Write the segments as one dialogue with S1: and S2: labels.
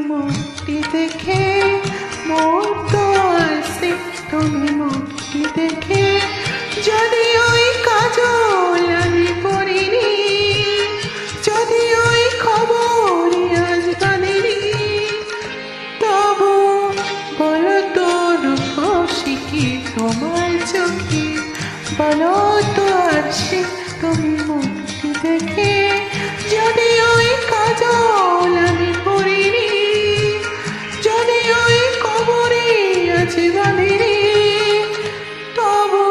S1: মুক্তি দেখে মোর তো আসে তুমি মুক্তি দেখে যদি ওই কাজল আমি পড়িনি যদি ওই খবর আজ জানিনি তবু বলো তো রূপসী কি তোমার চোখে বলো তো আসে তুমি মুক্তি দেখে যদি ওই কাজল আমি পড়িনি যদি ওই কবরে আছে বাঁধিনি তবু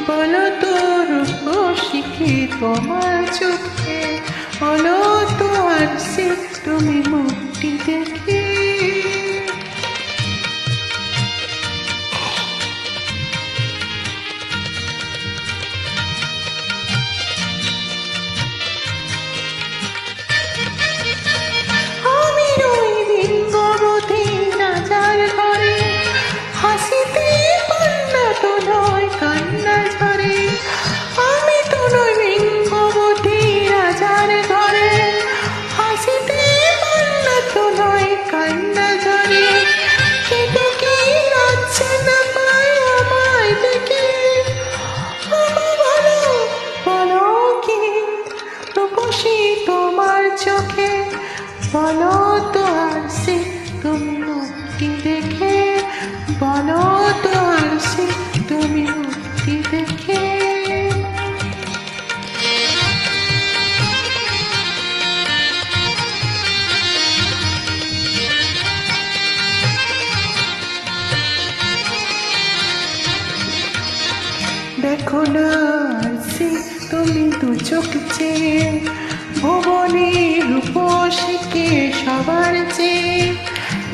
S1: বলো তো রূপসী কি তোমার চোখে বলো তো আসে তুমি মুক্তি দেখে তোমার চোখে বলো তো আসে তুমি মুক্তি দেখে বলো তো আসে তুমি মুক্তি দেখে দেখো না আসে তুমি দু চোখ চেয়ে ভুবনে রূপসীকে সবার চেয়ে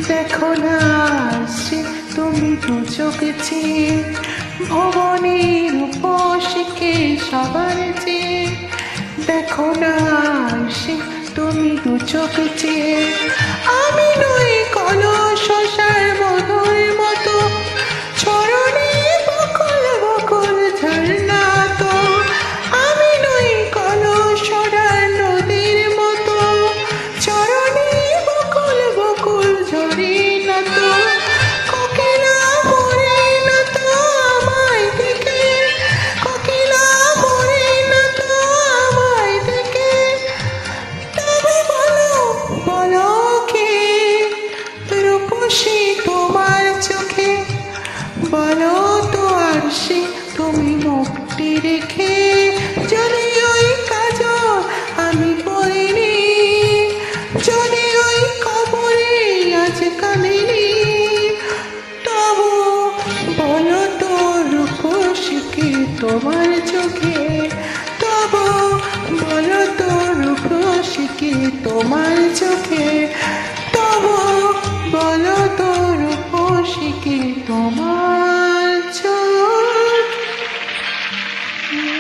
S1: দেখো না আসে তুমি দু চোখ চেয়ে ভুবনে রূপসীকে সবার চেয়ে দেখো না আসে তুমি দু চোখ চেয়ে আমি নই কলস সার মধুর মতো চরণে বকুল বকুল ঝর্ণা তো আমি নই কলস নদীর মতো চরণে বকুল বকুল ঝরে না তো কোকিলা মরে না তো আমায় দেখে কোকিলা মরে না তো আমায় দেখে তবে বলো বলো কে রূপসী তোমার চোখে বলো তো আসে তুমি মুক্তি রেখে যদি ওই কাজল আমি পড়িনি যদি ওই কবরে আজ কাঁদিনি তবু বলো তো রূপসী কি তোমার চোখে তবু বলো তো রূপসী কি তোমার চোখে